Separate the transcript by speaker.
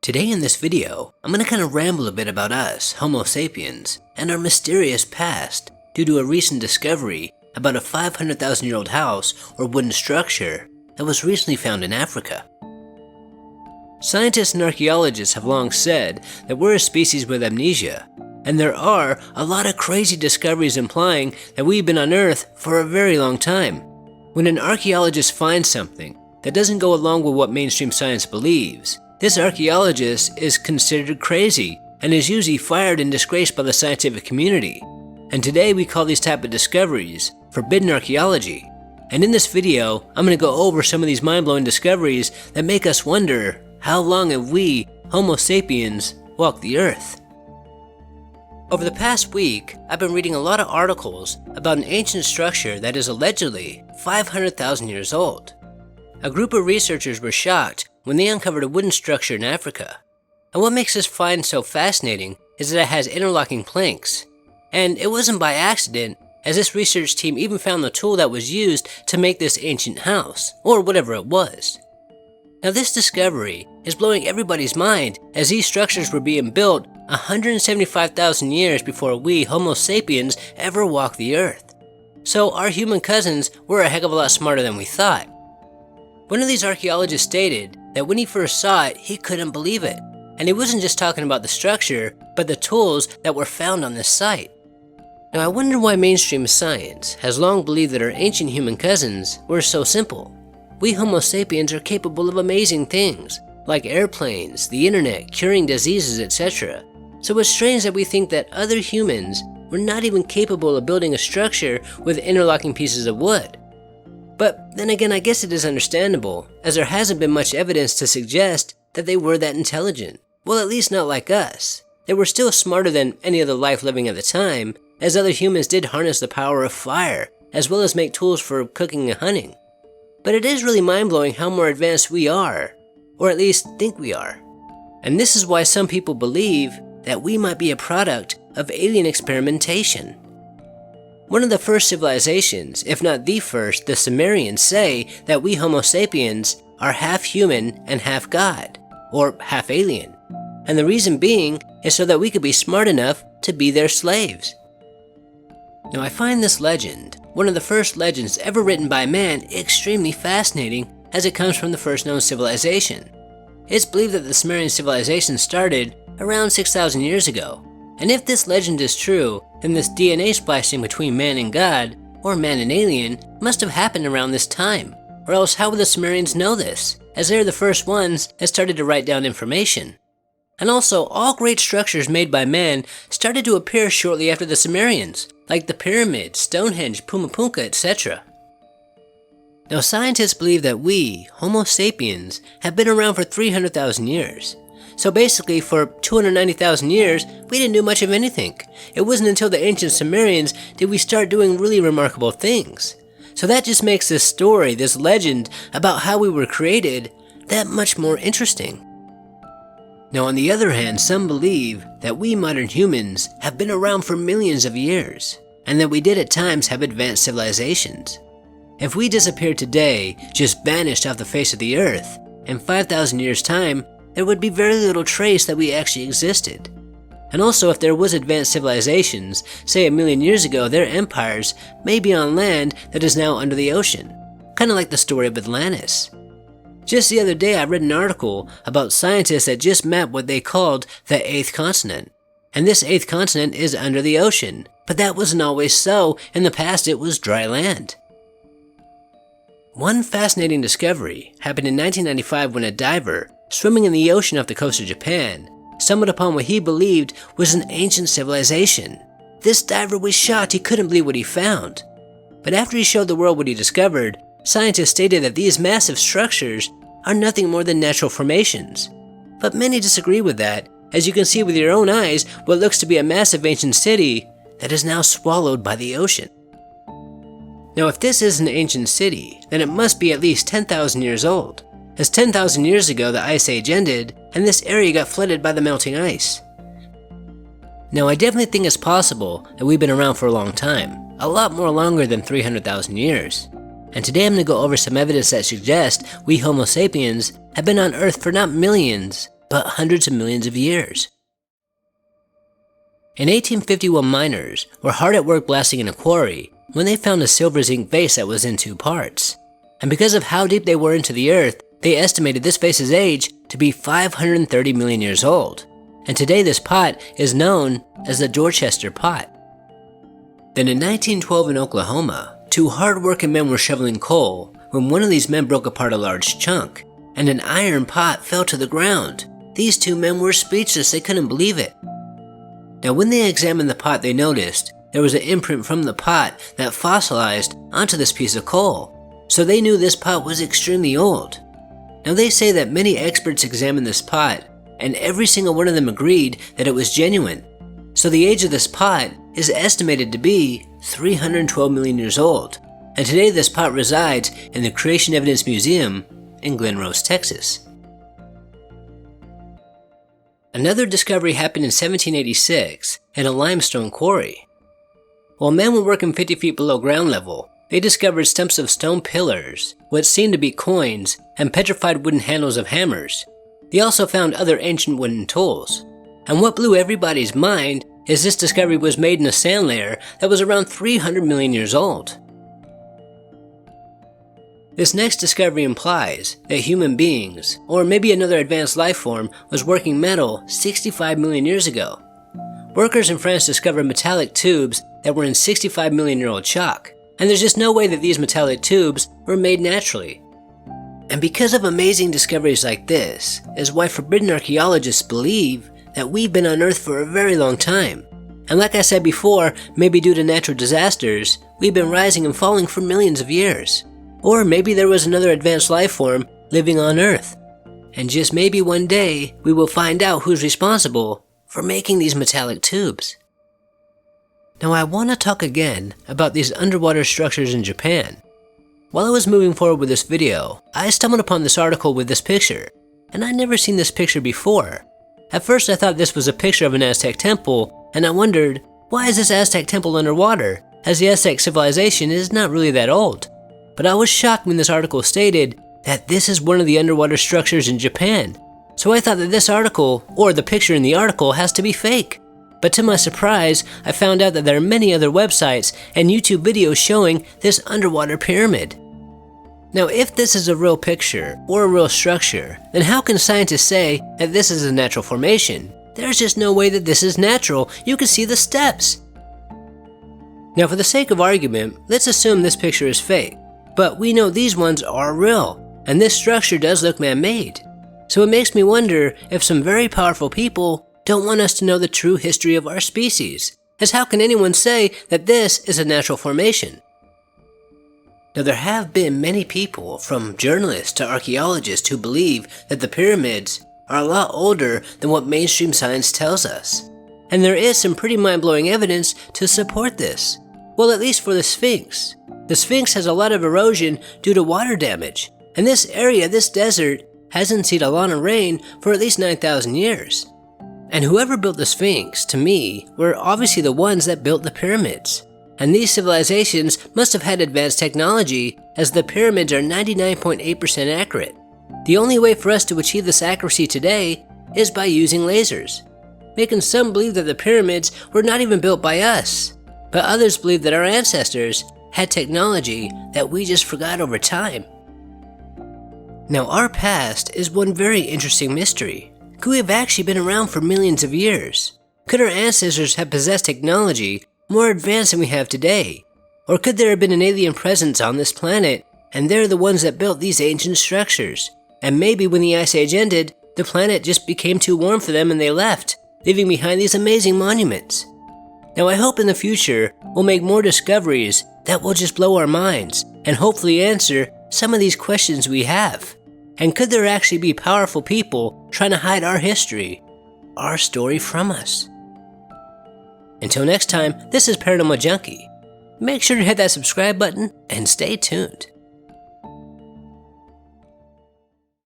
Speaker 1: Today in this video, I'm going to kind of ramble a bit about us, Homo sapiens, and our mysterious past due to a recent discovery about a 500,000-year-old house or wooden structure that was recently found in Africa. Scientists and archaeologists have long said that we're a species with amnesia, and there are a lot of crazy discoveries implying that we've been on Earth for a very long time. When an archaeologist finds something that doesn't go along with what mainstream science believes, this archaeologist is considered crazy and is usually fired and disgraced by the scientific community. And today we call these type of discoveries forbidden archaeology. And in this video, I'm going to go over some of these mind-blowing discoveries that make us wonder, how long have we, Homo sapiens, walked the Earth? Over the past week, I've been reading a lot of articles about an ancient structure that is allegedly 500,000 years old. A group of researchers were shocked when they uncovered a wooden structure in Africa. And what makes this find so fascinating is that it has interlocking planks. And it wasn't by accident, as this research team even found the tool that was used to make this ancient house, or whatever it was. Now this discovery is blowing everybody's mind, as these structures were being built 175,000 years before we, Homo sapiens, ever walked the Earth. So our human cousins were a heck of a lot smarter than we thought. One of these archaeologists stated that when he first saw it, he couldn't believe it. And he wasn't just talking about the structure, but the tools that were found on this site. Now I wonder why mainstream science has long believed that our ancient human cousins were so simple. We Homo sapiens are capable of amazing things, like airplanes, the internet, curing diseases, etc. So it's strange that we think that other humans were not even capable of building a structure with interlocking pieces of wood. But then again, I guess it is understandable, as there hasn't been much evidence to suggest that they were that intelligent. Well, at least not like us. They were still smarter than any other life living at the time, as other humans did harness the power of fire, as well as make tools for cooking and hunting. But it is really mind-blowing how more advanced we are, or at least think we are. And this is why some people believe that we might be a product of alien experimentation. One of the first civilizations, if not the first, the Sumerians say that we Homo sapiens are half human and half god, or half alien. And the reason being is so that we could be smart enough to be their slaves. Now I find this legend, one of the first legends ever written by man, extremely fascinating, as it comes from the first known civilization. It's believed that the Sumerian civilization started around 6,000 years ago. And if this legend is true, then this DNA splicing between man and God, or man and alien, must have happened around this time. Or else how would the Sumerians know this, as they're the first ones that started to write down information? And also, all great structures made by man started to appear shortly after the Sumerians, like the pyramids, Stonehenge, Pumapunka, etc. Now scientists believe that we, Homo sapiens, have been around for 300,000 years. So basically, for 290,000 years, we didn't do much of anything. It wasn't until the ancient Sumerians did we start doing really remarkable things. So that just makes this story, this legend about how we were created, that much more interesting. Now on the other hand, some believe that we modern humans have been around for millions of years, and that we did at times have advanced civilizations. If we disappeared today, just vanished off the face of the Earth, in 5,000 years' time, there would be very little trace that we actually existed. And also, if there was advanced civilizations, say 1,000,000 years ago, their empires may be on land that is now under the ocean, kind of like the story of Atlantis. Just the other day I read an article about scientists that just mapped what they called the 8th continent. And this 8th continent is under the ocean, but that wasn't always so. In the past it was dry land. One fascinating discovery happened in 1995 when a diver, swimming in the ocean off the coast of Japan, stumbled upon what he believed was an ancient civilization. This diver was shocked, he couldn't believe what he found. But after he showed the world what he discovered, scientists stated that these massive structures are nothing more than natural formations. But many disagree with that, as you can see with your own eyes what looks to be a massive ancient city that is now swallowed by the ocean. Now if this is an ancient city, then it must be at least 10,000 years old, as 10,000 years ago the Ice Age ended and this area got flooded by the melting ice. Now I definitely think it's possible that we've been around for a long time, a lot more longer than 300,000 years. And today I'm going to go over some evidence that suggests we Homo sapiens have been on Earth for not millions, but hundreds of millions of years. In 1851, miners were hard at work blasting in a quarry when they found a silver zinc vase that was in two parts. And because of how deep they were into the earth, they estimated this vase's age to be 530 million years old. And today this pot is known as the Dorchester Pot. Then in 1912 in Oklahoma, two hard-working men were shoveling coal when one of these men broke apart a large chunk, and an iron pot fell to the ground. These two men were speechless, they couldn't believe it. Now when they examined the pot, they noticed there was an imprint from the pot that fossilized onto this piece of coal, so they knew this pot was extremely old. Now they say that many experts examined this pot, and every single one of them agreed that it was genuine. So the age of this pot is estimated to be 312 million years old, and today this pot resides in the Creation Evidence Museum in Glen Rose, Texas. Another discovery happened in 1786 in a limestone quarry. While men were working 50 feet below ground level, they discovered stumps of stone pillars, what seemed to be coins, and petrified wooden handles of hammers. They also found other ancient wooden tools. And what blew everybody's mind is this discovery was made in a sand layer that was around 300 million years old. This next discovery implies that human beings, or maybe another advanced life form, was working metal 65 million years ago. Workers in France discovered metallic tubes that were in 65 million year old chalk, and there's just no way that these metallic tubes were made naturally. And because of amazing discoveries like this, is why forbidden archaeologists believe that we've been on Earth for a very long time. And like I said before, maybe due to natural disasters, we've been rising and falling for millions of years. Or maybe there was another advanced life form living on Earth. And just maybe one day, we will find out who's responsible for making these metallic tubes. Now I want to talk again about these underwater structures in Japan. While I was moving forward with this video, I stumbled upon this article with this picture, and I'd never seen this picture before. At first I thought this was a picture of an Aztec temple, and I wondered, why is this Aztec temple underwater, as the Aztec civilization is not really that old? But I was shocked when this article stated that this is one of the underwater structures in Japan. So I thought that this article, or the picture in the article, has to be fake. But to my surprise, I found out that there are many other websites and YouTube videos showing this underwater pyramid. Now if this is a real picture, or a real structure, then how can scientists say that this is a natural formation? There's just no way that this is natural, you can see the steps. Now for the sake of argument, let's assume this picture is fake. But we know these ones are real, and this structure does look man-made. So it makes me wonder if some very powerful people don't want us to know the true history of our species, as how can anyone say that this is a natural formation? Now there have been many people, from journalists to archaeologists, who believe that the pyramids are a lot older than what mainstream science tells us. And there is some pretty mind-blowing evidence to support this. Well, at least for the Sphinx. The Sphinx has a lot of erosion due to water damage, and this area, this desert, hasn't seen a lot of rain for at least 9,000 years. And whoever built the Sphinx, to me, were obviously the ones that built the pyramids. And these civilizations must have had advanced technology, as the pyramids are 99.8% accurate. The only way for us to achieve this accuracy today is by using lasers, making some believe that the pyramids were not even built by us, but others believe that our ancestors had technology that we just forgot over time. Now our past is one very interesting mystery. Could we have actually been around for millions of years? Could our ancestors have possessed technology more advanced than we have today? Or could there have been an alien presence on this planet, and they're the ones that built these ancient structures? And maybe when the Ice Age ended, the planet just became too warm for them and they left, leaving behind these amazing monuments. Now I hope in the future we'll make more discoveries that will just blow our minds and hopefully answer some of these questions we have. And could there actually be powerful people trying to hide our history, our story from us? Until next time, this is Paranormal Junkie. Make sure to hit that subscribe button and stay tuned.